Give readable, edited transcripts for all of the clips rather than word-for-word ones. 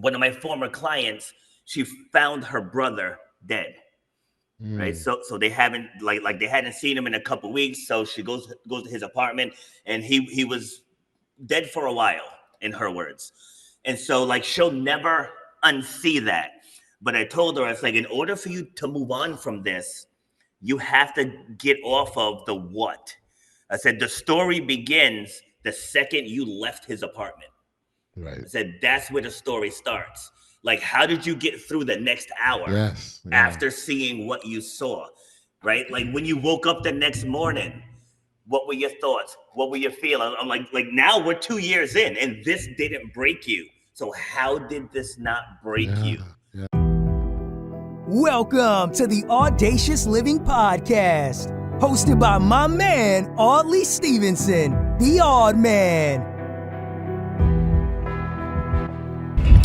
one of my former clients, she found her brother dead. Right. So they haven't like they hadn't seen him in a couple of weeks. So she goes to his apartment, and he was dead for a while, in her words. And so like she'll never unsee that. But I told her, it's like, in order for you to move on from this, you have to get off of the what. I said the story begins the second you left his apartment. Right. I said that's where the story starts. Like, how did you get through the next hour Yes, after seeing what you saw, right? Like, when you woke up the next morning, what were your thoughts? What were you feeling? I'm like now we're 2 years in, and this didn't break you. So how did this not break you? Yeah. Welcome to the Audacious Living Podcast, hosted by my man, Audley Stephenson, the Odd Man.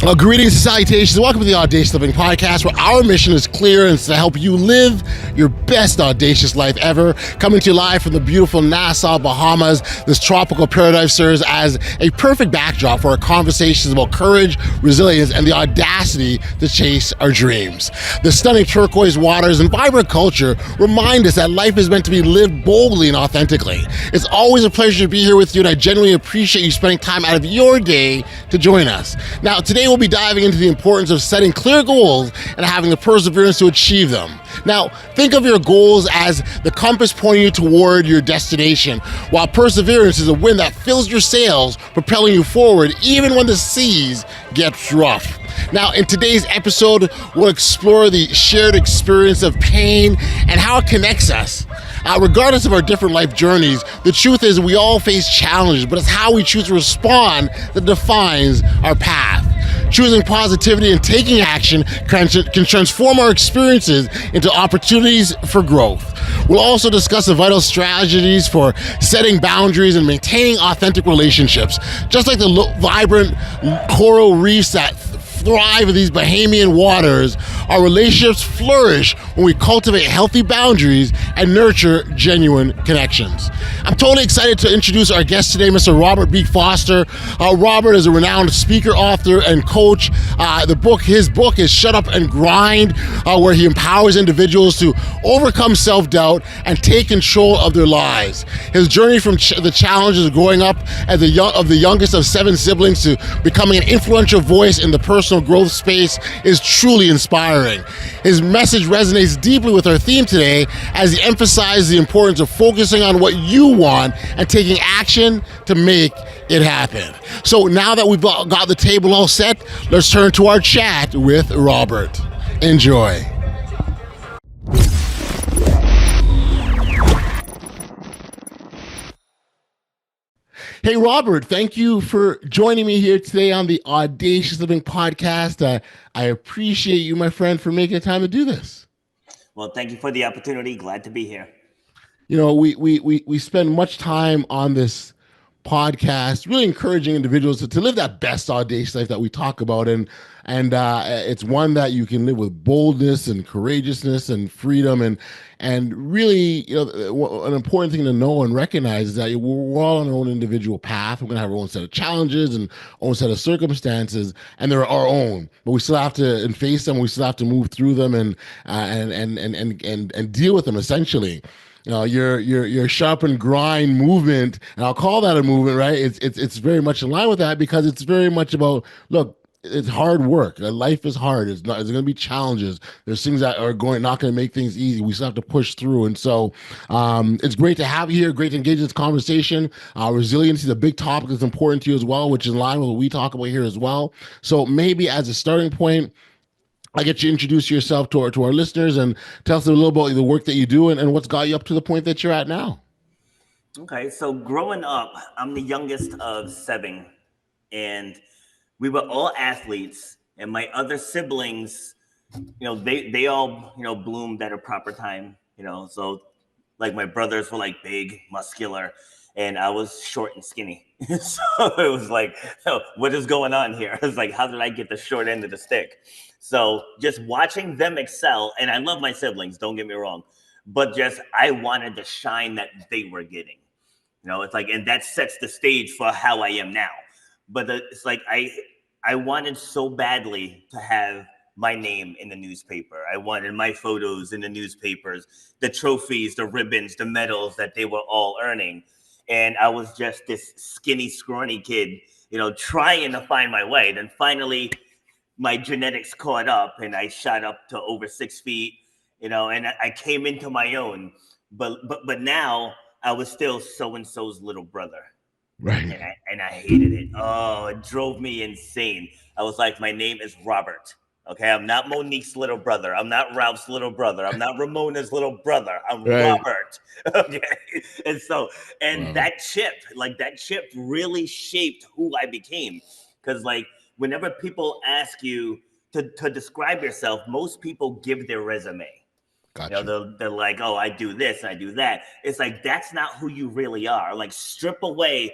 Well, greetings and salutations. Welcome to the Audacious Living Podcast, where our mission is clear and it's to help you live your best audacious life ever. Coming to you live from the beautiful Nassau, Bahamas. This tropical paradise serves as a perfect backdrop for our conversations about courage, resilience, and the audacity to chase our dreams. The stunning turquoise waters and vibrant culture remind us that life is meant to be lived boldly and authentically. It's always a pleasure to be here with you, and I genuinely appreciate you spending time out of your day to join us. Now, today we'll be diving into the importance of setting clear goals and having the perseverance to achieve them. Now, think of your goals as the compass pointing you toward your destination, while perseverance is a wind that fills your sails, propelling you forward even when the seas get rough. Now, in today's episode, we'll explore the shared experience of pain and how it connects us. Regardless of our different life journeys, the truth is we all face challenges, but it's how we choose to respond that defines our path. Choosing positivity and taking action can transform our experiences into opportunities for growth. We'll also discuss the vital strategies for setting boundaries and maintaining authentic relationships. Just like the vibrant coral reefs that thrive in these Bahamian waters, our relationships flourish when we cultivate healthy boundaries and nurture genuine connections. I'm totally excited to introduce our guest today, Mr. Robert B. Foster. Robert is a renowned speaker, author, and coach. His book is Shut Up and Grind, where he empowers individuals to overcome self-doubt and take control of their lives. His journey from the challenges of growing up as the youngest of 7 siblings to becoming an influential voice in the personal growth space is truly inspiring. His message resonates deeply with our theme today as he emphasizes the importance of focusing on what you want and taking action to make it happen. So now that we've got the table all set, let's turn to our chat with Robert. Enjoy. Hey, Robert, thank you for joining me here today on the Audacious Living Podcast. I appreciate you, my friend, for making the time to do this. Well, thank you for the opportunity. Glad to be here. You know, we spend much time on this podcast really encouraging individuals to live that best audacious life that we talk about, and it's one that you can live with boldness and courageousness and freedom, and really, you know, an important thing to know and recognize is that we're all on our own individual path. We're gonna have our own set of challenges and own set of circumstances, and they're our own, but we still have to face them. We still have to move through them and deal with them essentially. You know, your sharp and grind movement, and I'll call that a movement, right? It's very much in line with that, because it's very much about, look, it's hard work. Life is hard. It's going to be challenges. There's things that are not going to make things easy. We still have to push through. And so it's great to have you here. Great to engage in this conversation. Resilience is a big topic that's important to you as well, which is in line with what we talk about here as well. So maybe as a starting point, I get you to introduce yourself to our listeners and tell us a little about the work that you do and what's got you up to the point that you're at now. Okay, so growing up, I'm the youngest of 7, and we were all athletes, and my other siblings, you know, they all, you know, bloomed at a proper time, you know. So like my brothers were like big, muscular, and I was short and skinny. So it was like, so what is going on here? It's like, how did I get the short end of the stick? So just watching them excel, and I love my siblings, don't get me wrong, but just I wanted the shine that they were getting. You know, it's like, and that sets the stage for how I am now. But it's like I I wanted so badly to have my name in the newspaper. I wanted my photos in the newspapers, the trophies, the ribbons, the medals that they were all earning. And I was just this skinny, scrawny kid, trying to find my way. Then finally, my genetics caught up and I shot up to over 6 feet, and I came into my own. But now I was still so-and-so's little brother. Right. And I hated it. Oh, it drove me insane. I was like, my name is Robert. Okay, I'm not Monique's little brother. I'm not Ralph's little brother. I'm not Ramona's little brother. I'm Robert. Okay, and Wow. that chip really shaped who I became. Because whenever people ask you to describe yourself, most people give their resume. Gotcha. They're like, oh, I do this, I do that. It's like, that's not who you really are. Like, strip away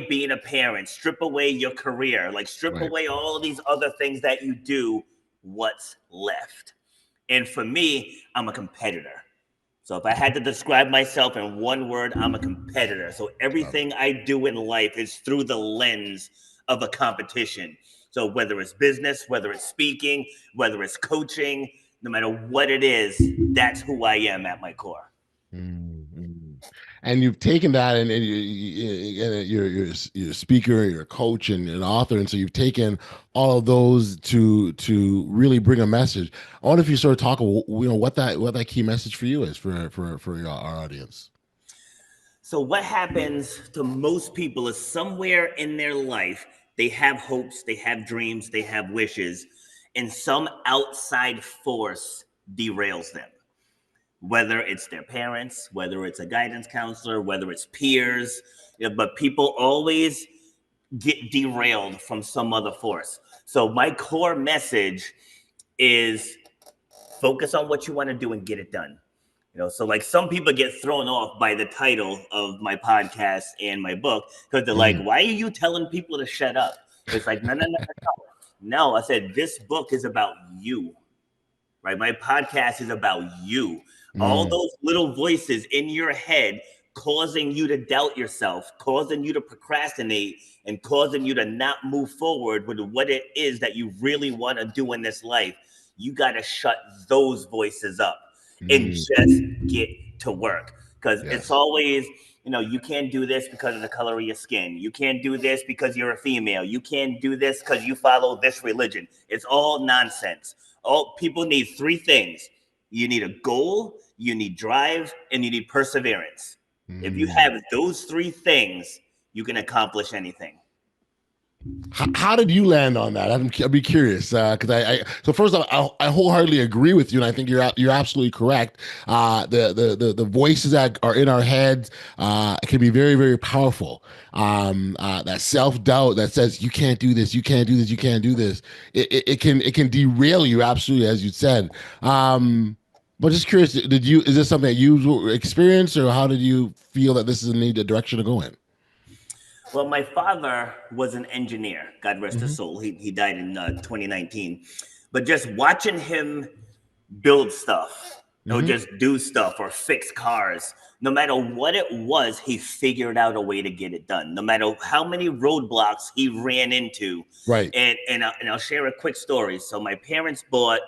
being a parent, strip away your career, strip away all these other things that you do. What's left? And for me, I'm a competitor. So if I had to describe myself in one word, I'm a competitor. So everything I do in life is through the lens of a competition. So whether it's business, whether it's speaking, whether it's coaching, no matter what it is, that's who I am at my core. Mm-hmm. And you've taken that, and you're a speaker, you're a coach, and an author, and so you've taken all of those to really bring a message. I wonder if you sort of talk, what that key message for you is for our audience. So what happens to most people is somewhere in their life they have hopes, they have dreams, they have wishes, and some outside force derails them. Whether it's their parents, whether it's a guidance counselor, whether it's peers, but people always get derailed from some other force. So my core message is focus on what you want to do and get it done. So some people get thrown off by the title of my podcast and my book because they're like, why are you telling people to shut up? It's like, no. No, I said, this book is about you, right? My podcast is about you. All those little voices in your head causing you to doubt yourself, causing you to procrastinate, and causing you to not move forward with what it is that you really want to do in this life. You got to shut those voices up and just get to work. Because it's always, you can't do this because of the color of your skin. You can't do this because you're a female. You can't do this because you follow this religion. It's all nonsense. All people need 3 things. You need a goal, you need drive, and you need perseverance. If you have those 3 things, you can accomplish anything. How did you land on that? I'd be curious because so first off, I wholeheartedly agree with you, and I think you're absolutely correct. The voices that are in our heads can be very, very powerful. That self-doubt that says you can't do this, you can't do this, you can't do this. It can derail you, absolutely, as you said. But just curious, is this something that you experienced, or how did you feel that this is the direction to go in? Well, my father was an engineer, God rest his soul. He died in 2019. But just watching him build stuff, or just do stuff, or fix cars, no matter what it was, he figured out a way to get it done. No matter how many roadblocks he ran into. Right. And I'll share a quick story. So my parents bought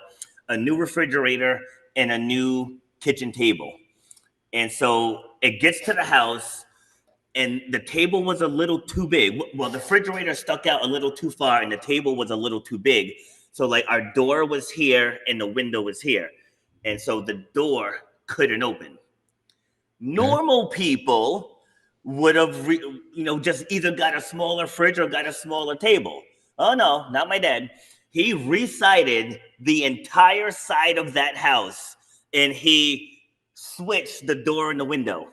a new refrigerator and a new kitchen table. And so it gets to the house, and the table was a little too big. Well, the refrigerator stuck out a little too far, and the table was a little too big. So our door was here and the window was here. And so the door couldn't open. Normal people would have, just either got a smaller fridge or got a smaller table. Oh, no, not my dad. He resided the entire side of that house, and he switched the door and the window.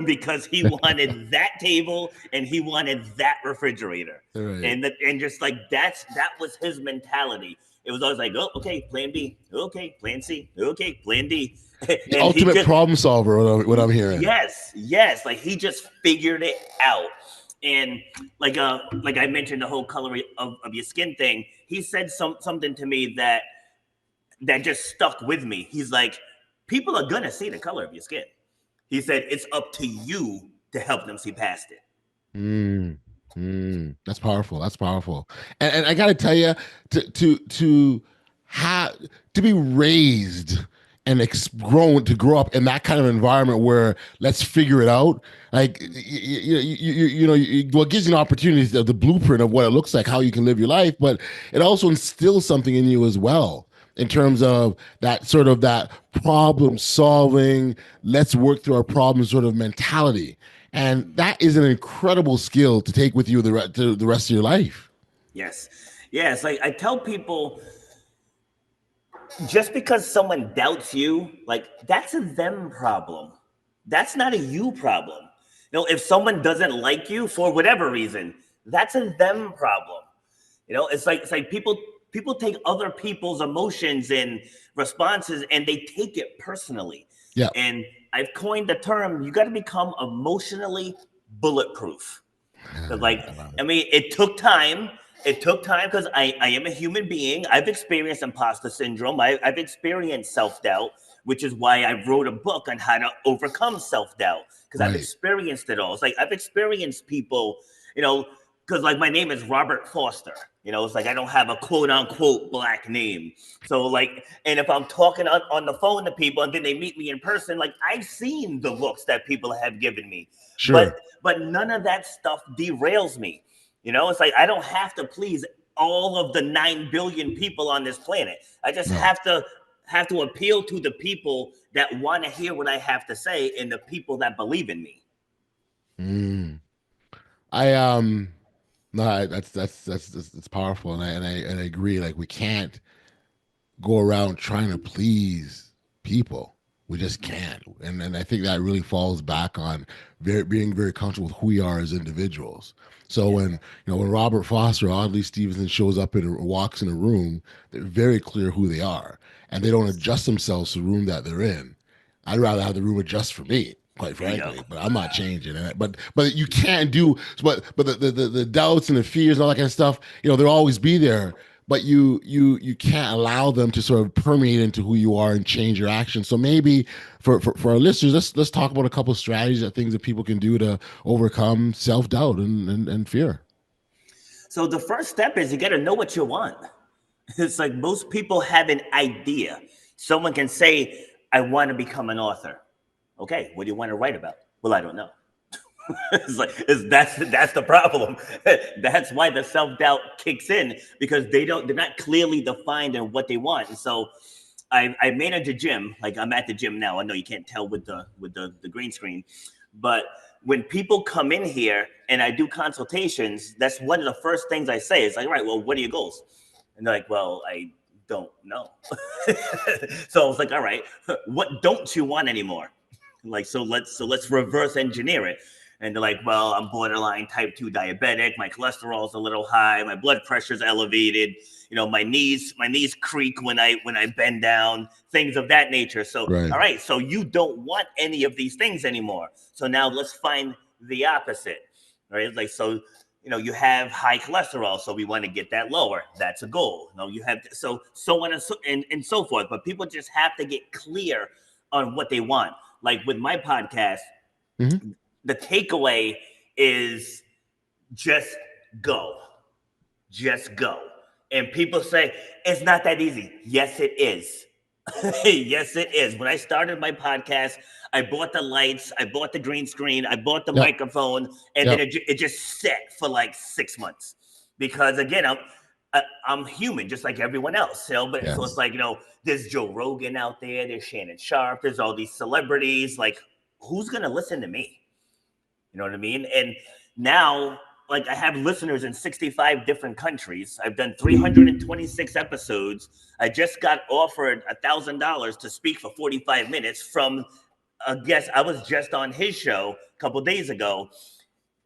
Because he wanted that table and he wanted that refrigerator. Right. And just that was his mentality. It was always like, oh, okay, plan B. Okay, plan C. Okay, plan D. The ultimate problem solver, what I'm hearing. Yes. He just figured it out. And like I mentioned, the whole color of your skin thing, he said something to me that just stuck with me. He's like, people are going to see the color of your skin. He said, it's up to you to help them see past it. That's powerful. That's powerful. And I got to tell you, to have to be raised and grow up in that kind of environment where let's figure it out. Like what gives you an opportunity of the blueprint of what it looks like, how you can live your life, but it also instills something in you as well in terms of that sort of that problem solving, let's work through our problems sort of mentality. And that is an incredible skill to take with you to the rest of your life. Yes. Yes. Like I tell people, just because someone doubts you, like that's a them problem. That's not a you problem. If someone doesn't like you for whatever reason, that's a them problem. It's like people take other people's emotions and responses and they take it personally. Yeah. And I've coined the term, you got to become emotionally bulletproof. It took time. It took time because I am a human being. I've experienced imposter syndrome. I've experienced self-doubt, which is why I wrote a book on how to overcome self-doubt, because I've experienced it all. It's like I've experienced people, because like my name is Robert Foster. It's like I don't have a quote unquote black name. So like, and if I'm talking on the phone to people and then they meet me in person, like I've seen the looks that people have given me. Sure. But none of that stuff derails me. It's like I don't have to please all of the 9 billion people on this planet. I just have to appeal to the people that want to hear what I have to say and the people that believe in me. That's powerful, and I agree. Like we can't go around trying to please people. We just can't, and I think that really falls back on being very comfortable with who we are as individuals. So when Robert Foster or Audley Stephenson shows up and walks in a room, they're very clear who they are, and they don't adjust themselves to the room that they're in. I'd rather have the room adjust for me, quite frankly, but I'm not changing it. But you can't do. But the doubts and the fears and all that kind of stuff, they'll always be there. But you can't allow them to sort of permeate into who you are and change your actions. So maybe for our listeners, let's talk about a couple of strategies, things that people can do to overcome self-doubt and fear. So the first step is you got to know what you want. It's like most people have an idea. Someone can say, I want to become an author. Okay, what do you want to write about? Well, I don't know. That's the problem. That's why the self-doubt kicks in, because they're not clearly defined in what they want. And so I manage a gym. Like I'm at the gym now. I know you can't tell with the green screen, but when people come in here and I do consultations, that's one of the first things I say. It's like, all right, well, what are your goals? And they're like, well, I don't know. So I was like, all right, what don't you want anymore? Like, so let's reverse engineer it. And they're like, well, I'm borderline type 2 diabetic. My cholesterol's a little high. My blood pressure's elevated. My knees creak when I bend down, things of that nature. So, All right, so you don't want any of these things anymore. So now let's find the opposite, right? Like, so, you have high cholesterol, so we want to get that lower. That's a goal. You have so on and so forth. But people just have to get clear on what they want. Like with my podcast, the takeaway is just go. And people say, it's not that easy. Yes, it is. Yes, it is. When I started my podcast, I bought the lights, I bought the green screen, I bought the microphone, and then it just sat for like 6 months. Because again, I'm human, just like everyone else. So it's like, there's Joe Rogan out there, there's Shannon Sharp, there's all these celebrities. Like, who's gonna listen to me? You know what I mean? And now, like, I have listeners in 65 different countries. I've done 326 episodes. I just got offered $1,000 to speak for 45 minutes from a guest. I was just on his show a couple days ago.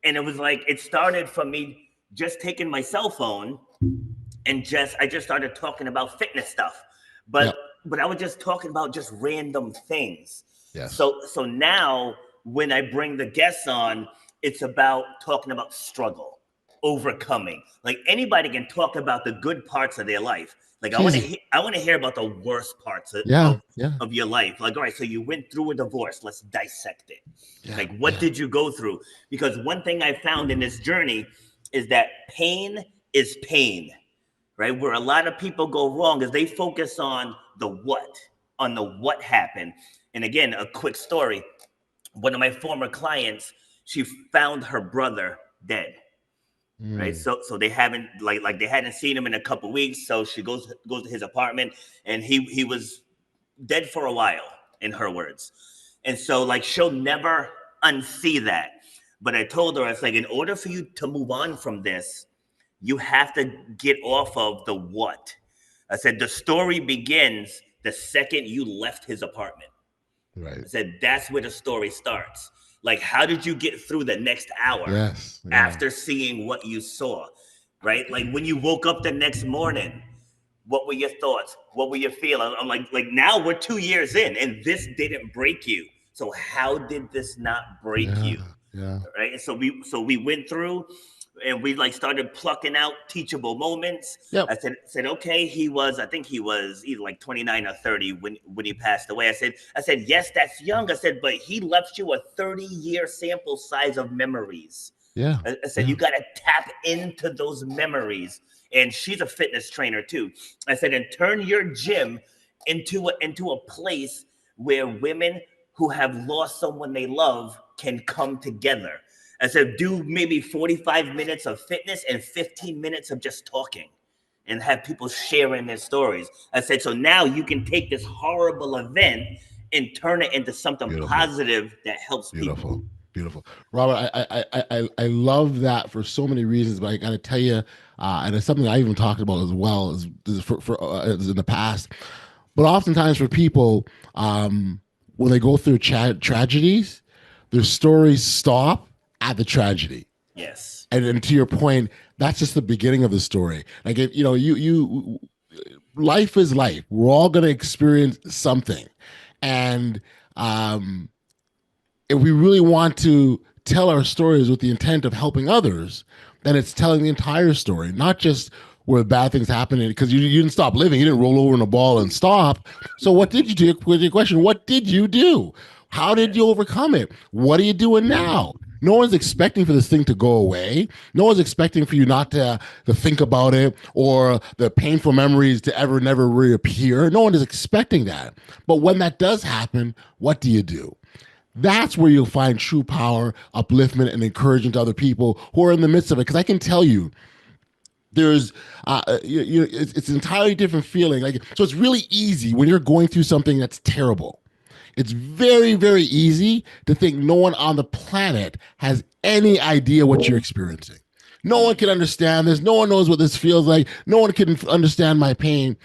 And it was like, it started from me just taking my cell phone and I just started talking about fitness stuff. But I was just talking about just random things. Yes. So now when I bring the guests on, it's about talking about struggle, overcoming. Like anybody can talk about the good parts of their life. Like I want to hear about the worst parts of your life. Like, all right, so you went through a divorce. Let's dissect it. Like, what did you go through? Because one thing I found in this journey, is that pain is pain, right? Where a lot of people go wrong is they focus on the what happened. And again, a quick story. One of my former clients, she found her brother dead. Right. So they haven't like they hadn't seen him in a couple weeks. So she goes to his apartment and he was dead for a while, in her words. And so like she'll never unsee that. But I told her, I was like, in order for you to move on from this, you have to get off of the what. I said the story begins the second you left his apartment. Right. I said that's where the story starts. Like, how did you get through the next hour Yes. after seeing what you saw, right? Like when you woke up the next morning, what were your thoughts? What were you feeling? I'm like now we're 2 years in and this didn't break you. So how did this not break you? Yeah. Right. And so we went through and we like started plucking out teachable moments. Yep. I said, okay, I think he was either like 29 or 30 when he passed away. I said, yes, that's young. I said, but he left you a 30-year sample size of memories. Yeah. I said, you got to tap into those memories. And she's a fitness trainer too. I said, and turn your gym into a place where women who have lost someone they love can come together. I said, do maybe 45 minutes of fitness and 15 minutes of just talking and have people sharing their stories. I said, so now you can take this horrible event and turn it into something positive that helps people. Beautiful. Robert, I love that for so many reasons, but I got to tell you, and it's something I even talked about as well as in the past, but oftentimes for people, when they go through tragedies, their stories stop at the tragedy. Yes. And to your point, that's just the beginning of the story. Like, if, you life is life. We're all going to experience something. And if we really want to tell our stories with the intent of helping others, then it's telling the entire story, not just where bad things happen, because you didn't stop living. You didn't roll over in a ball and stop. So what did you do? With your question, what did you do? How did you overcome it? What are you doing now? No one's expecting for this thing to go away. No one's expecting for you not to think about it or the painful memories to never reappear. No one is expecting that. But when that does happen, what do you do? That's where you'll find true power, upliftment, and encouragement to other people who are in the midst of it. Because I can tell you, there's it's an entirely different feeling. So it's really easy when you're going through something that's terrible. It's very, very easy to think no one on the planet has any idea what you're experiencing. No one can understand this. No one knows what this feels like. No one can understand my pain.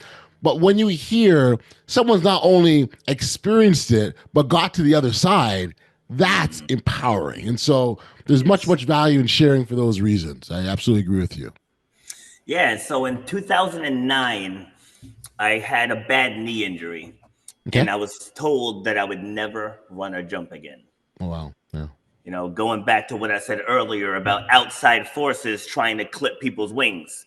But when you hear someone's not only experienced it, but got to the other side, that's empowering. And so there's much value in sharing for those reasons. I absolutely agree with you. Yeah. So in 2009, I had a bad knee injury. Okay. And I was told that I would never run or jump again. Oh, wow. Yeah. Going back to what I said earlier about outside forces trying to clip people's wings.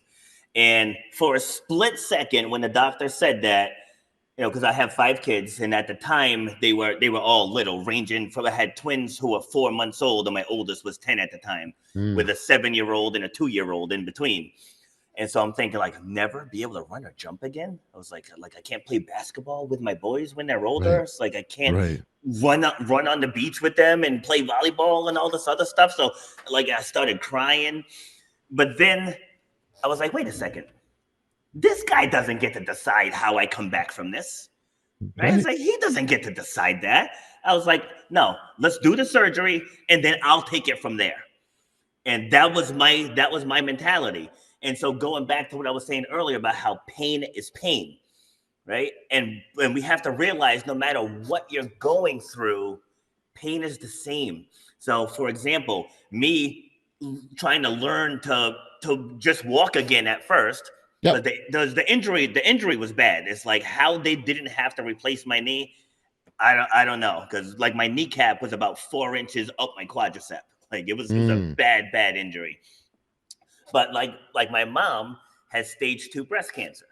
And for a split second, when the doctor said that, because I have 5 kids, and at the time they were all little, ranging from, I had twins who were 4 months old, and my oldest was 10 at the time, with a 7-year-old and a 2-year-old in between. And so I'm thinking, like, never be able to run or jump again. I was like I can't play basketball with my boys when they're older. Right. It's like I can't run on the beach with them and play volleyball and all this other stuff. So like I started crying. But then I was like, wait a second. This guy doesn't get to decide how I come back from this. Right? It's like, he doesn't get to decide that. I was like, no, let's do the surgery and then I'll take it from there. And that was my mentality. And so going back to what I was saying earlier about how pain is pain, right? And we have to realize no matter what you're going through, pain is the same. So for example, me trying to learn to just walk again at first, but the injury was bad. It's like how they didn't have to replace my knee. I don't know. Because like my kneecap was about 4 inches up my quadricep. Like it was a bad injury. But like my mom has stage 2 breast cancer,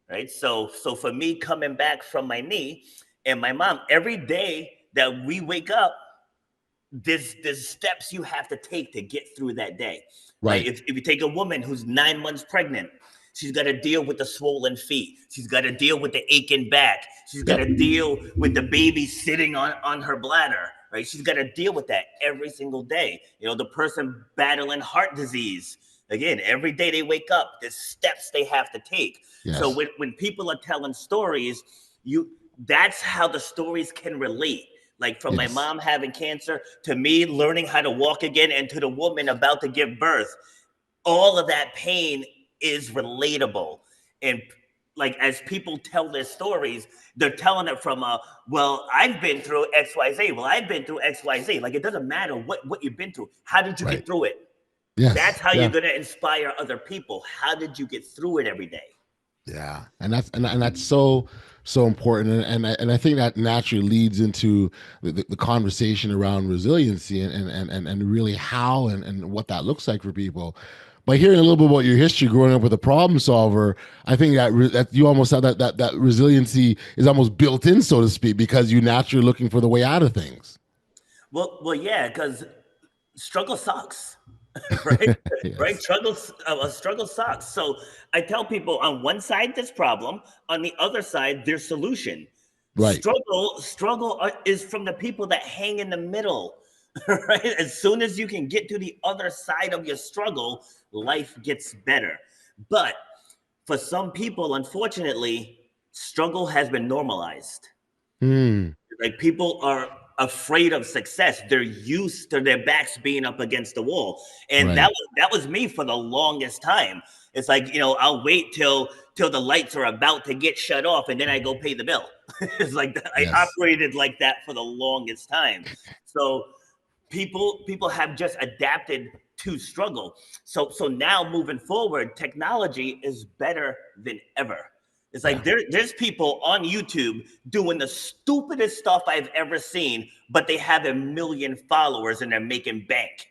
right? So for me coming back from my knee and my mom, every day that we wake up, there's steps you have to take to get through that day. Right. If you take a woman who's 9 months pregnant, she's got to deal with the swollen feet. She's got to deal with the aching back. She's got to deal with the baby sitting on her bladder, right? She's got to deal with that every single day. The person battling heart disease, again, every day they wake up, there's steps they have to take. Yes. So when people are telling stories, that's how the stories can relate. Like from my mom having cancer to me learning how to walk again, and to the woman about to give birth, all of that pain is relatable. And like, as people tell their stories, they're telling it from well, I've been through XYZ. Well, I've been through XYZ. Like, it doesn't matter what you've been through. How did you get through it? Yes. That's how you're going to inspire other people. How did you get through it every day? Yeah. And that's so important. And I think that naturally leads into the conversation around resiliency and really how and what that looks like for people. By hearing a little bit about your history growing up with a problem solver, I think that you almost have that resiliency is almost built in, so to speak, because you're naturally looking for the way out of things. Well, yeah, because struggle sucks. Right? Yes. Right? Struggle sucks. So I tell people, on one side there's problem, on the other side there's solution. Right. Struggle is from the people that hang in the middle. Right? As soon as you can get to the other side of your struggle, life gets better. But for some people, unfortunately, struggle has been normalized. Like, people are afraid of success. They're used to their backs being up against the wall. And that was me for the longest time. It's like, I'll wait till the lights are about to get shut off, and then I go pay the bill. It's like that. I operated like that for the longest time. So people have just adapted to struggle. So now, moving forward, technology is better than ever. It's like there's people on YouTube doing the stupidest stuff I've ever seen, but they have 1 million followers and they're making bank.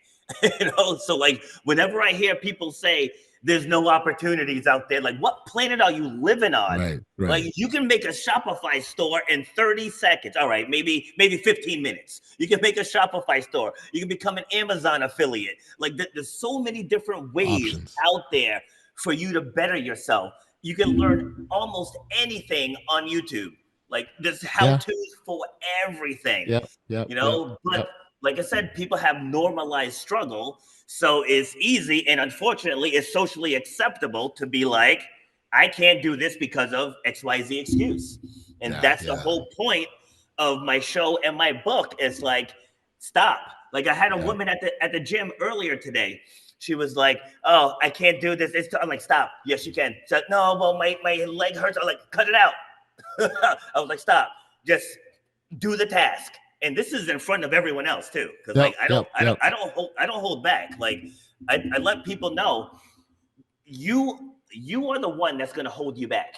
So like, whenever I hear people say there's no opportunities out there, like, what planet are you living on? Right. Like, you can make a Shopify store in 30 seconds. All right, maybe 15 minutes. You can make a Shopify store. You can become an Amazon affiliate. Like, there's so many different ways out there for you to better yourself. You can learn almost anything on YouTube. Like, there's how-tos for everything. But like I said, people have normalized struggle, so it's easy, and unfortunately, it's socially acceptable to be like, I can't do this because of XYZ excuse. And that's the whole point of my show and my book. Is like, stop. Like, I had a woman at the gym earlier today. She was like, oh, I can't do this. I'm like, stop. Yes, you can. She's like, no, well, my leg hurts. I'm like, cut it out. I was like, stop. Just do the task. And this is in front of everyone else too. Because I don't hold back. Like, I let people know, you are the one that's gonna hold you back.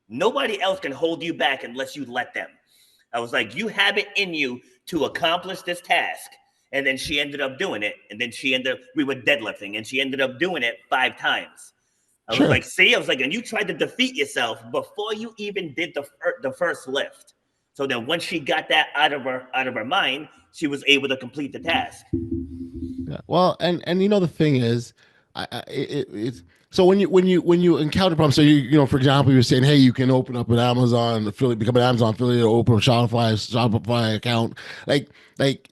Nobody else can hold you back unless you let them. I was like, you have it in you to accomplish this task. And then she ended up doing it. And then we were deadlifting, and she ended up doing it 5 times. I was like, see, and you tried to defeat yourself before you even did the first lift. So then once she got that out of her mind, she was able to complete the task. Yeah. Well, and the thing is, it's so when you encounter problems. So for example, you're saying, hey, you can open up an Amazon affiliate, become an Amazon affiliate, or open a Shopify account. Like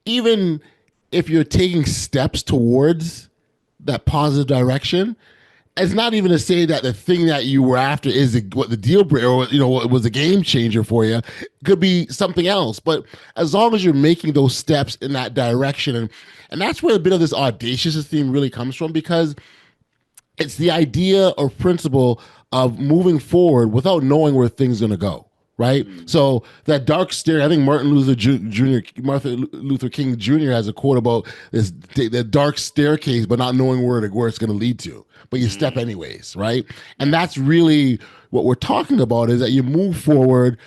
even if you're taking steps towards that positive direction, it's not even to say that the thing that you were after is what the deal breaker, or what was a game changer for you. It could be something else. But as long as you're making those steps in that direction, and that's where a bit of this audacious theme really comes from, because it's the idea or principle of moving forward without knowing where things are going to go. Right. So that dark stare, I think Martin Luther King Jr. has a quote about this, the dark staircase, but not knowing where it's going to lead to. But you step anyways. Right. And that's really what we're talking about, is that you move forward.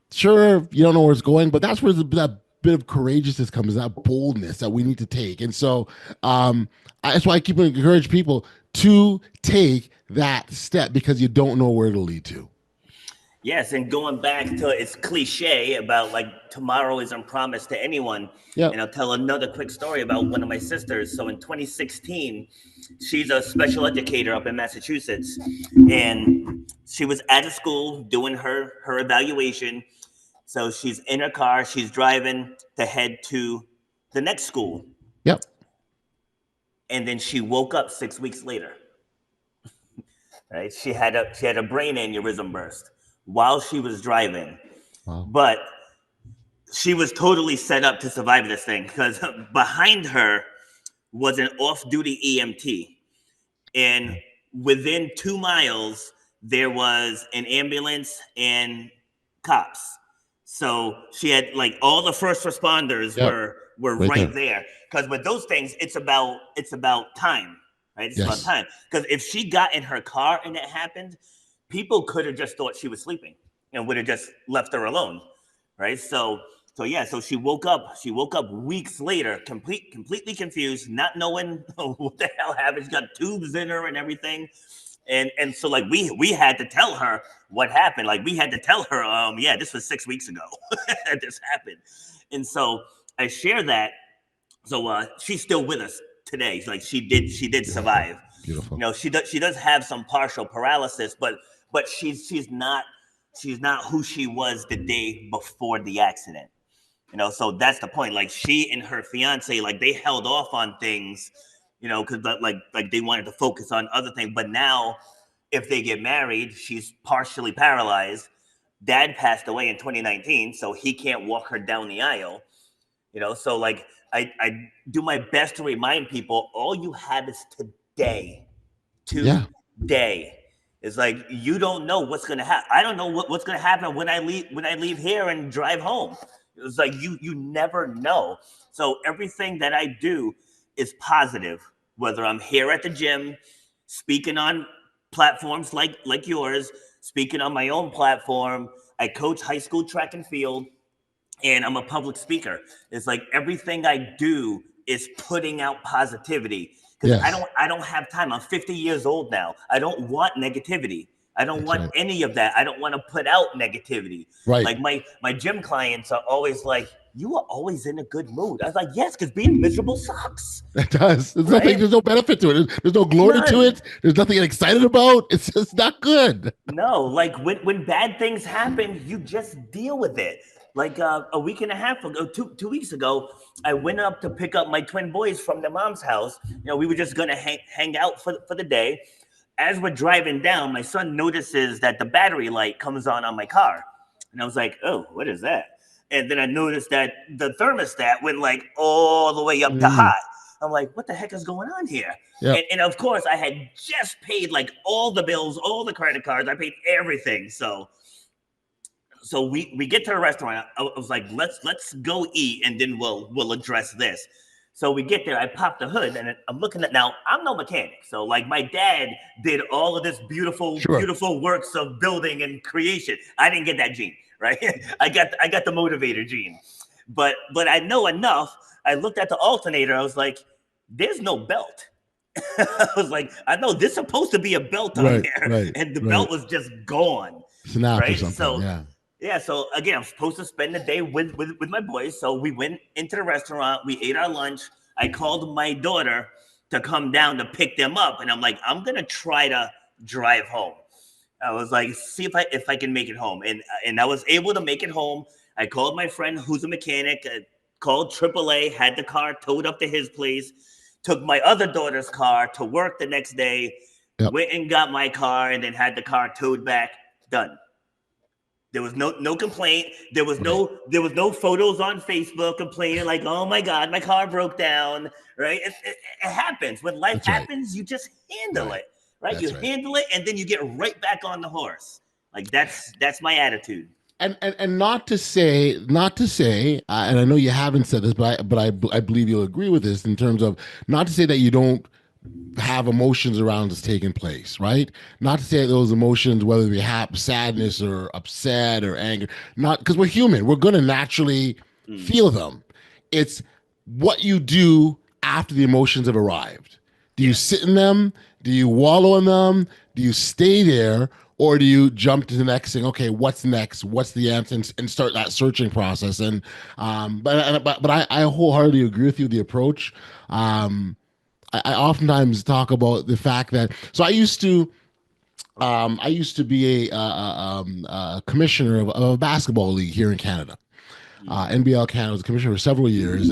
Sure, you don't know where it's going, but that's where that bit of courageousness comes, that boldness that we need to take. And so that's why I keep encouraging people to take that step, because you don't know where it'll lead to. Yes, and going back to its cliche about like tomorrow isn't promised to anyone. Yeah. And I'll tell another quick story about one of my sisters. So in 2016, she's a special educator up in Massachusetts, and she was at a school doing her evaluation. So she's in her car, she's driving to head to the next school, Yep. and then she woke up 6 weeks later. Right? She had a brain aneurysm burst while she was driving. Wow. But she was totally set up to survive this thing because behind her was an off-duty EMT. And within 2 miles, there was an ambulance and cops. So she had like all the first responders were right there. Because with those things, it's about time, right? It's about time. Because if she got in her car and it happened, people could have just thought she was sleeping and would have just left her alone, right? So she woke up weeks later, completely confused, not knowing what the hell happened. She got tubes in her and everything. And so like we had to tell her what happened. Like we had to tell her, this was 6 weeks ago that this happened. And so I share that. So she's still with us today. Like she did survive. Beautiful. She does have some partial paralysis, but she's not who she was the day before the accident. So that's the point. Like she and her fiance, like they held off on things, because like they wanted to focus on other things. But now, if they get married, she's partially paralyzed. Dad passed away in 2019, so he can't walk her down the aisle. So like I do my best to remind people, all you have is today. Today. It's like you don't know what's gonna happen. I don't know what's gonna happen when I leave here and drive home. It's like you never know. So everything that I do is positive. Whether I'm here at the gym, speaking on platforms like yours, speaking on my own platform. I coach high school track and field, and I'm a public speaker. It's like everything I do is putting out positivity. Because I don't have time. I'm 50 years old now. I don't want negativity. I don't want any of that. I don't want to put out negativity. Right. Like my gym clients are always like, you are always in a good mood. I was like, yes, because being miserable sucks. It does. There's no benefit to it. There's no glory to it. There's nothing to get excited about. It's just not good. No, like when bad things happen, you just deal with it. Like a week and a half ago, 2 weeks ago, I went up to pick up my twin boys from their mom's house. We were just gonna hang out for the day. As we're driving down, my son notices that the battery light comes on my car. And I was like, oh, what is that? And then I noticed that the thermostat went like all the way up to hot. I'm like, what the heck is going on here? Yep. And of course, I had just paid like all the bills, all the credit cards. I paid everything. So we get to the restaurant. I was like, let's go eat, and then we'll address this. So we get there. I pop the hood, and I'm looking at, now I'm no mechanic. So like my dad did all of this beautiful works of building and creation. I didn't get that gene, right? I got the motivator gene, but I know enough. I looked at the alternator. I was like, there's no belt. I was like, I know there's supposed to be a belt on there, and the belt was just gone. Snap or something. Yeah, so again, I'm supposed to spend the day with my boys. So we went into the restaurant, we ate our lunch. I called my daughter to come down to pick them up. And I'm like, I'm gonna try to drive home. I was like, see if I can make it home. And I was able to make it home. I called my friend who's a mechanic, called AAA, had the car towed up to his place, took my other daughter's car to work the next day, went and got my car, and then had the car towed back, done. There was no complaint. There was no photos on Facebook complaining like, oh my God, my car broke down. Right? It happens. When life happens, you just handle it. Right? You handle it, and then you get right back on the horse. Like that's my attitude. And not to say, and I know you haven't said this, but I believe you'll agree with this in terms of not to say that you don't have emotions around us taking place, right? Not to say that those emotions, whether they have sadness or upset or anger, not because we're human, we're going to naturally feel them. It's what you do after the emotions have arrived. Do you sit in them? Do you wallow in them? Do you stay there, or do you jump to the next thing? Okay, what's next? What's the answer? And start that searching process. And but I wholeheartedly agree with you. The approach. I oftentimes talk about the fact that I used to be a commissioner of a basketball league here in Canada. NBL Canada was a commissioner for several years,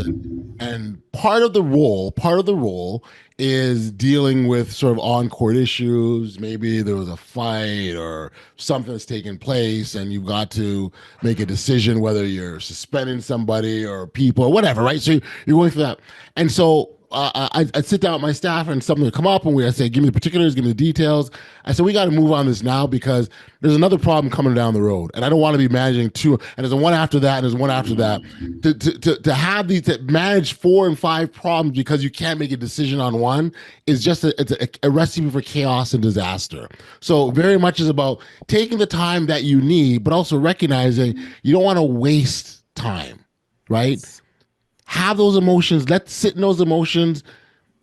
and part of the role is dealing with sort of on-court issues. Maybe there was a fight or something that's taken place, and you've got to make a decision whether you're suspending somebody or people or whatever, right? So you're going through that, and so I'd sit down with my staff and something would come up, and I'd say, give me the particulars, give me the details. I said, we got to move on this now because there's another problem coming down the road, and I don't want to be managing two. And there's one after that, and there's one after that. To manage 4 and 5 problems because you can't make a decision on one is just a recipe for chaos and disaster. So very much is about taking the time that you need, but also recognizing you don't want to waste time, right? Have those emotions, let's sit in those emotions,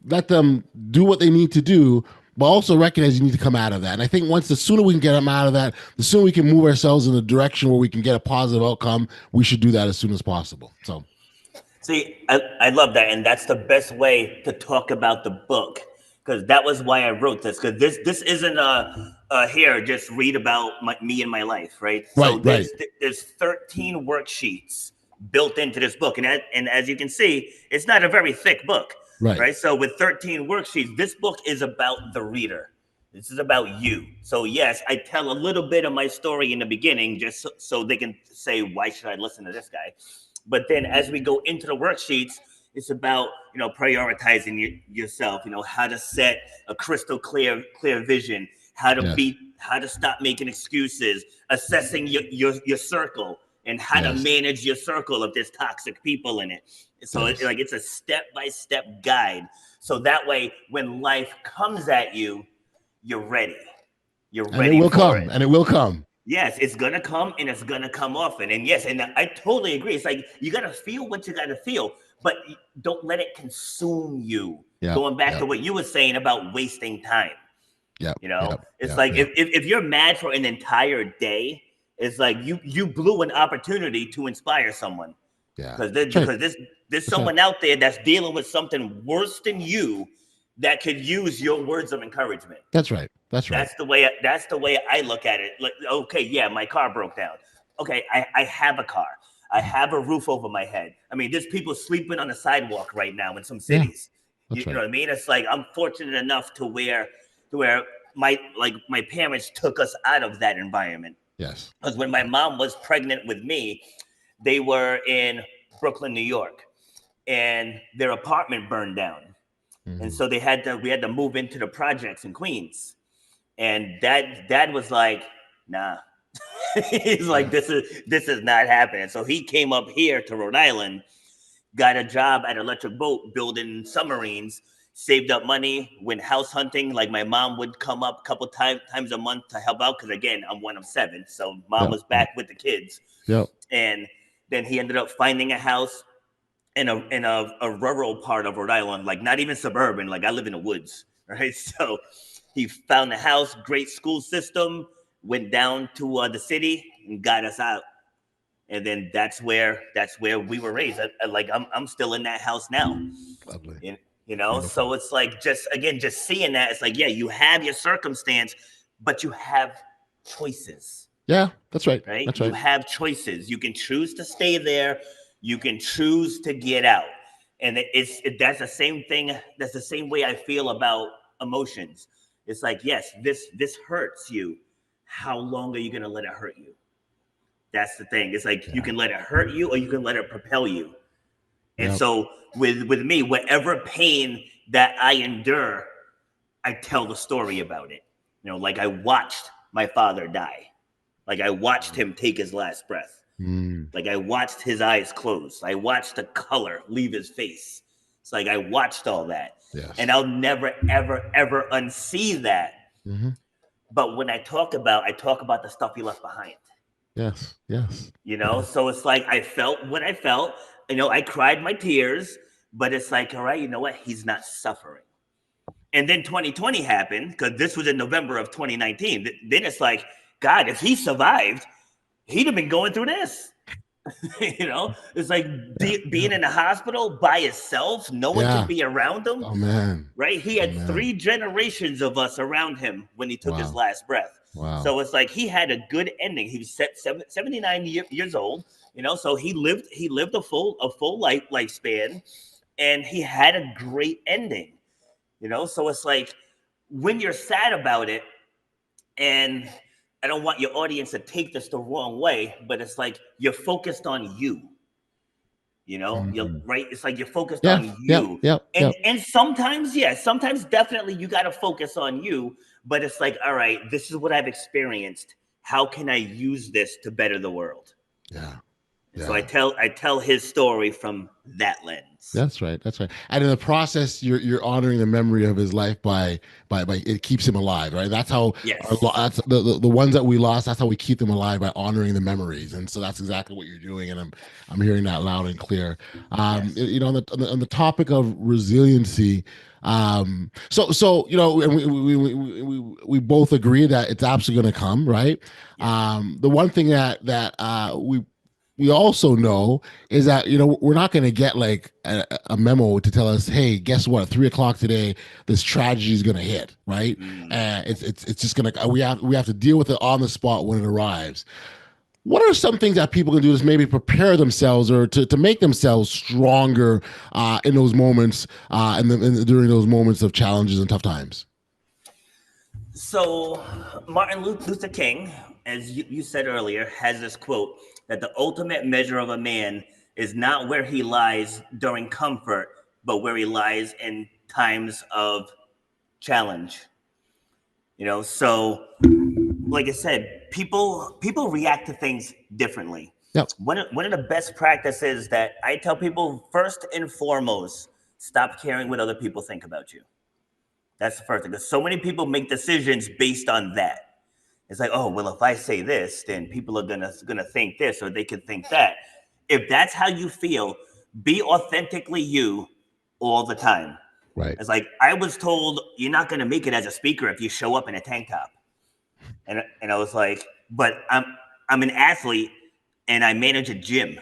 let them do what they need to do, but also recognize you need to come out of that. And I think the sooner we can get them out of that, the sooner we can move ourselves in the direction where we can get a positive outcome, we should do that as soon as possible. So, see, I love that. And that's the best way to talk about the book, because that was why I wrote this, because this isn't here, just read about me and my life, right? So there's 13 worksheets built into this book, and as you can see, it's not a very thick book, right? So with 13 worksheets, this book is about the reader. This is about you. So yes, I tell a little bit of my story in the beginning, just so they can say, why should I listen to this guy? But then as we go into the worksheets, it's about prioritizing yourself, how to set a crystal clear vision, how to stop making excuses, assessing your circle, and how to manage your circle if there's toxic people in it. So it's a step-by-step guide. So that way, when life comes at you, you're ready. You're ready. And it will come. Yes, it's gonna come, and it's gonna come often. And yes, and I totally agree. It's like you gotta feel what you gotta feel, but don't let it consume you. Going back to what you were saying about wasting time. If you're mad for an entire day, it's like you blew an opportunity to inspire someone. Because there's someone out there that's dealing with something worse than you that could use your words of encouragement. That's right. That's the way I look at it. Like, okay, my car broke down. Okay, I have a car. I have a roof over my head. I mean, there's people sleeping on the sidewalk right now in some cities. You know what I mean? It's like I'm fortunate enough to where my parents took us out of that environment. Yes. Because when my mom was pregnant with me, they were in Brooklyn, New York, and their apartment burned down. Mm-hmm. And so we had to move into the projects in Queens. And dad was like, nah. He's like, this is not happening. So he came up here to Rhode Island, got a job at Electric Boat building submarines, saved up money, went house hunting. Like my mom would come up a couple times a month to help out. Cause again, I'm one of 7. So mom was back with the kids. Yep. And then he ended up finding a house in a rural part of Rhode Island, like not even suburban. Like I live in the woods, right? So he found a house, great school system, went down to the city and got us out. And then that's where we were raised. I'm still in that house now. Lovely. So it's like, just seeing that, it's like, you have your circumstance, but you have choices. Yeah, that's right. Right? That's right. You have choices. You can choose to stay there. You can choose to get out. And that's the same thing. That's the same way I feel about emotions. It's like, yes, this hurts you. How long are you going to let it hurt you? That's the thing. It's like, you can let it hurt you or you can let it propel you. And so with me, whatever pain that I endure, I tell the story about it. Like I watched my father die. Like I watched him take his last breath. Like I watched his eyes close. I watched the color leave his face. It's like I watched all that. Yes. And I'll never, ever, ever unsee that. Mm-hmm. But when I talk about the stuff he left behind. Yes. So it's like I felt what I felt. I cried my tears, but it's like, all right, you know what? He's not suffering. And then 2020 happened because this was in November of 2019. Then it's like, God, if he survived, he'd have been going through this. It's like being in the hospital by himself. No one could be around him. Oh, man. Right? He had 3 generations of us around him when he took his last breath. Wow. So it's like he had a good ending. He was 79 years old, so he lived a full lifespan, and he had a great ending. So it's like when you're sad about it, and I don't want your audience to take this the wrong way, but it's like you're focused on you. You're right. It's like you're focused on you. And sometimes definitely you got to focus on you, but it's like, all right, this is what I've experienced. How can I use this to better the world? Yeah. So I tell his story from that lens. That's right. And in the process, you're honoring the memory of his life by it keeps him alive, right? That's how that's the ones that we lost. That's how we keep them alive, by honoring the memories. And so that's exactly what you're doing. And I'm hearing that loud and clear. On the topic of resiliency. And we both agree that it's absolutely going to come, right? The one thing that we also know is that, we're not going to get like a memo to tell us, hey, guess what? At 3:00 today, this tragedy is going to hit, right? It's just going to, we have to deal with it on the spot when it arrives. What are some things that people can do to maybe prepare themselves or to make themselves stronger in those moments and during those moments of challenges and tough times? So Martin Luther King, as you said earlier, has this quote that the ultimate measure of a man is not where he lies during comfort, but where he lies in times of challenge. So like I said, people react to things differently. Yep. One of the best practices that I tell people, first and foremost, stop caring what other people think about you. That's the first thing. Because so many people make decisions based on that. It's like, oh, well, if I say this, then people are gonna think this, or they could think that. If that's how you feel, be authentically you all the time. Right. It's like, I was told you're not gonna make it as a speaker if you show up in a tank top. And I was like, but I'm an athlete and I manage a gym.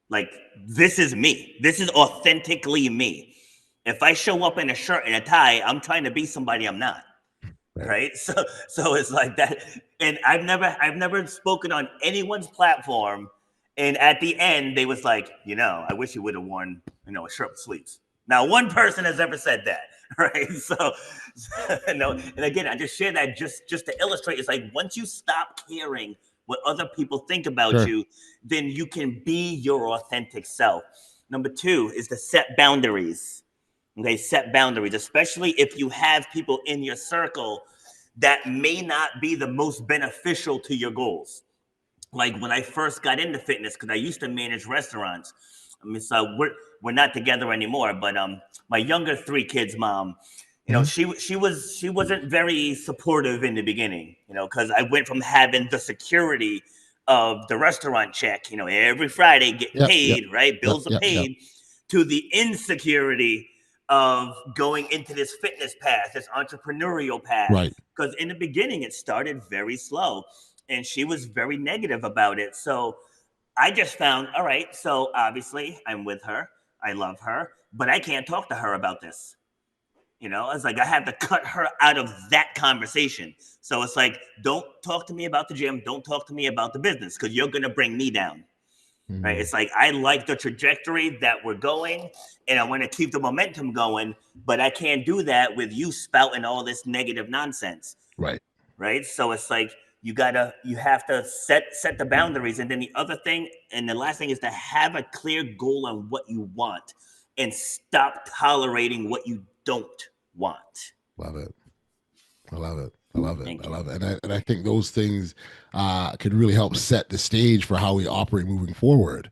Like, this is me. This is authentically me. If I show up in a shirt and a tie, I'm trying to be somebody I'm not. Right. So it's like that. And I've never spoken on anyone's platform. And at the end, they was like, I wish you would have worn, a shirt with sleeves. Now, one person has ever said that. Right. So no. And again, I just share that just to illustrate. It's like, once you stop caring what other people think about you, then you can be your authentic self. Number 2 is to set boundaries. Okay, set boundaries, especially if you have people in your circle that may not be the most beneficial to your goals. Like when I first got into fitness, because I used to manage restaurants. So we're not together anymore, but my younger 3 kids' mom, she wasn't very supportive in the beginning, because I went from having the security of the restaurant check, every Friday get paid, right? Bills are paid, to the insecurity of going into this fitness path, this entrepreneurial path. Right. Because in the beginning, it started very slow and she was very negative about it. So I just found, all right, so obviously I'm with her. I love her, but I can't talk to her about this. It's like I have to cut her out of that conversation. So it's like, don't talk to me about the gym. Don't talk to me about the business, because you're going to bring me down. Right. It's like, I like the trajectory that we're going and I want to keep the momentum going, but I can't do that with you spouting all this negative nonsense. Right. Right. So it's like, you have to set the boundaries. And then the other thing, and the last thing, is to have a clear goal on what you want and stop tolerating what you don't want. Love it. I love it. And I think those things could really help set the stage for how we operate moving forward.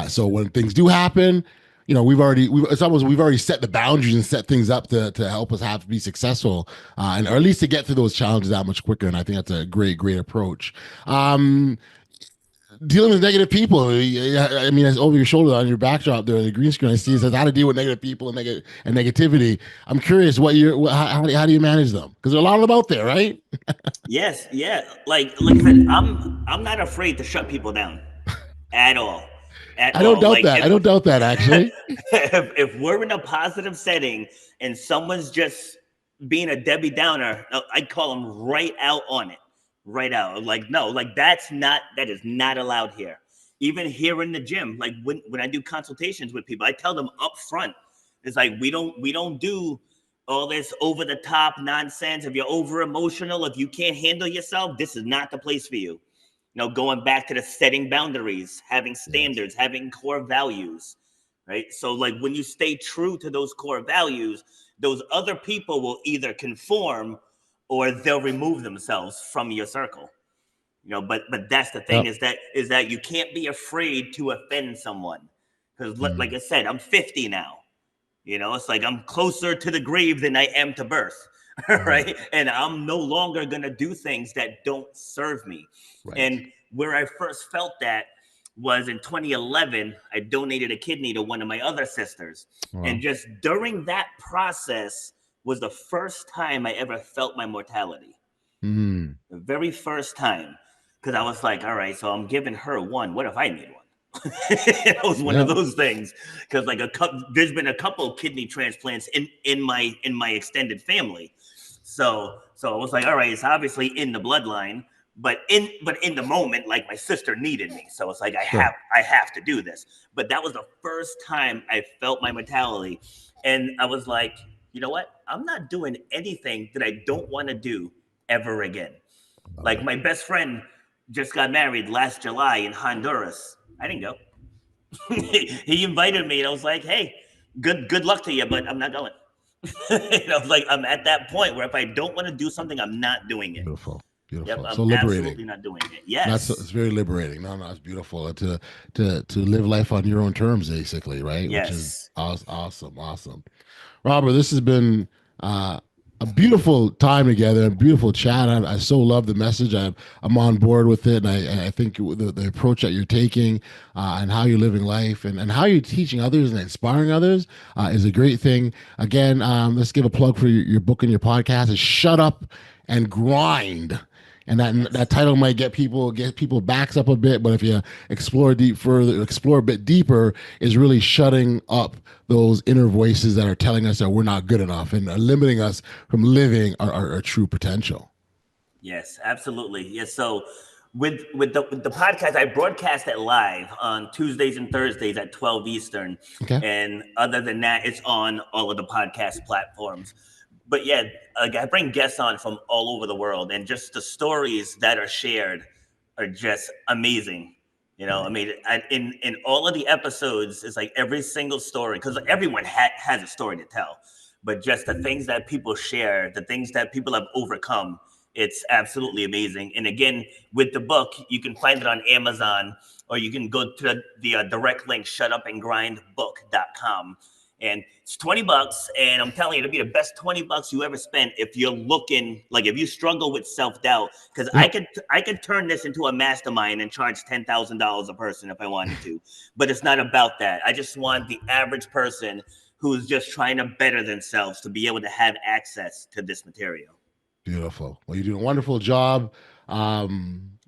So when things do happen, we've already set the boundaries and set things up to help us be successful, or at least to get through those challenges that much quicker. And I think that's a great approach. dealing with negative people. I mean, it's over your shoulder on your backdrop there on the green screen. I see it says how to deal with negative people and negativity. I'm curious how do you manage them? Because there are a lot of them out there, right? Yes, yeah. Like I said, I'm not afraid to shut people down at all. I don't doubt that actually. if we're in a positive setting and someone's just being a Debbie Downer, I'd call them right out on it. Right out. Like, no, like that is not allowed here. Even here in the gym, like when I do consultations with people, I tell them up front, it's like, we don't do all this over the top nonsense. If you're over emotional, if you can't handle yourself, this is not the place for you. Going back to the setting boundaries, having standards, having core values, right? So like when you stay true to those core values, those other people will either conform or they'll remove themselves from your circle. But that's the thing, is that you can't be afraid to offend someone. Because like I said, I'm 50 now. It's like I'm closer to the grave than I am to birth, right? And I'm no longer going to do things that don't serve me. Right. And where I first felt that was in 2011, I donated a kidney to one of my other sisters. Wow. And just during that process was the first time I ever felt my mortality. The very first time. Because I was like, all right, so I'm giving her one. What if I need one? It was one of those things. Because like there's been a couple kidney transplants in my extended family. So I was like, all right, it's obviously in the bloodline. But in the moment, like my sister needed me. So it's like, I have to do this. But that was the first time I felt my mortality. And I was like, you know what? I'm not doing anything that I don't want to do ever again. Like my best friend just got married last July in Honduras. I didn't go. He invited me and I was like, hey, good luck to you, but I'm not going. Like I'm at that point where if I don't want to do something, I'm not doing it. Beautiful. Yep, I'm so liberating. Absolutely not doing it. Yes. It's very liberating. No, it's beautiful to live life on your own terms, basically, right? Yes. Which is awesome. Robert, this has been a beautiful time together, a beautiful chat. I so love the message. I'm on board with it, and I think the approach that you're taking and how you're living life and how you're teaching others and inspiring others is a great thing. Again, let's give a plug for your book and your podcast. Is Shut Up and Grind. And that title might get people backs up a bit, but if you explore a bit deeper, is really shutting up those inner voices that are telling us that we're not good enough and are limiting us from living our true potential. Yes, absolutely. Yes. So with the podcast, I broadcast it live on Tuesdays and Thursdays at 12 Eastern. Okay. And other than that, it's on all of the podcast platforms. But yeah, I bring guests on from all over the world, and just the stories that are shared are just amazing. I mean, in all of the episodes, it's like every single story, because everyone has a story to tell, but just the things that people share, the things that people have overcome, it's absolutely amazing. And again, with the book, you can find it on Amazon, or you can go to the direct link, shutupandgrindbook.com. And it's $20, and I'm telling you, it'll be the best $20 you ever spent if you're looking, like if you struggle with self-doubt, because I could turn this into a mastermind and charge $10,000 a person if I wanted to, but it's not about that. I just want the average person who's just trying to better themselves to be able to have access to this material. Beautiful. Well, you do a wonderful job.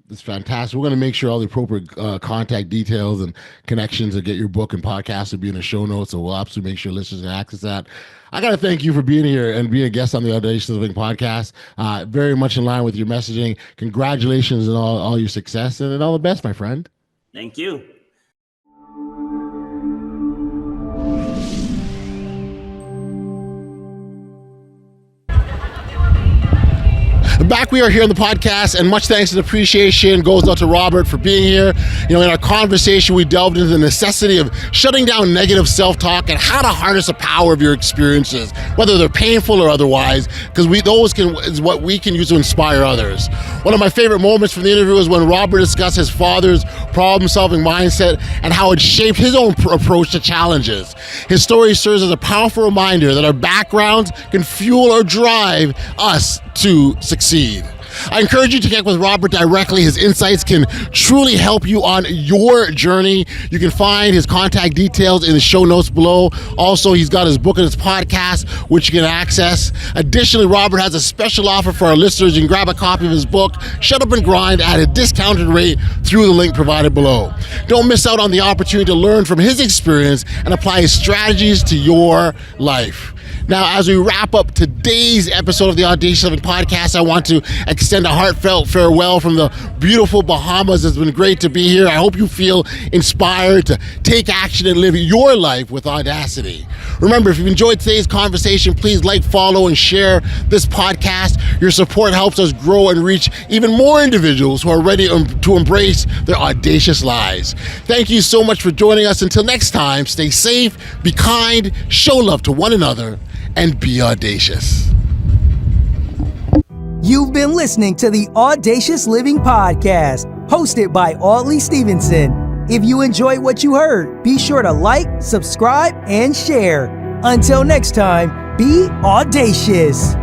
It's fantastic. We're going to make sure all the appropriate contact details and connections to get your book and podcast will be in the show notes. So we'll absolutely make sure listeners can access that. I got to thank you for being here and being a guest on the Audacious Living Podcast. Very much in line with your messaging. Congratulations on all your success and all the best, my friend. Thank you. Back we are here on the podcast, and much thanks and appreciation goes out to Robert for being here. In our conversation, we delved into the necessity of shutting down negative self-talk and how to harness the power of your experiences, whether they're painful or otherwise, because is what we can use to inspire others. One of my favorite moments from the interview was when Robert discussed his father's problem-solving mindset and how it shaped his own approach to challenges. His story serves as a powerful reminder that our backgrounds can fuel or drive us to succeed. I encourage you to connect with Robert directly. His insights can truly help you on your journey. You can find his contact details in the show notes below. Also, he's got his book and his podcast, which you can access. Additionally, Robert has a special offer for our listeners. You can grab a copy of his book, Shut Up and Grind, at a discounted rate through the link provided below. Don't miss out on the opportunity to learn from his experience and apply his strategies to your life. Now, as we wrap up today's episode of the Audacious Living Podcast, I want to extend a heartfelt farewell from the beautiful Bahamas. It's been great to be here. I hope you feel inspired to take action and live your life with audacity. Remember, if you've enjoyed today's conversation, please like, follow, and share this podcast. Your support helps us grow and reach even more individuals who are ready to embrace their audacious lives. Thank you so much for joining us. Until next time, stay safe, be kind, show love to one another, and be audacious. You've been listening to the Audacious Living Podcast, hosted by Audley Stephenson. If you enjoyed what you heard, be sure to like, subscribe, and share. Until next time, be audacious.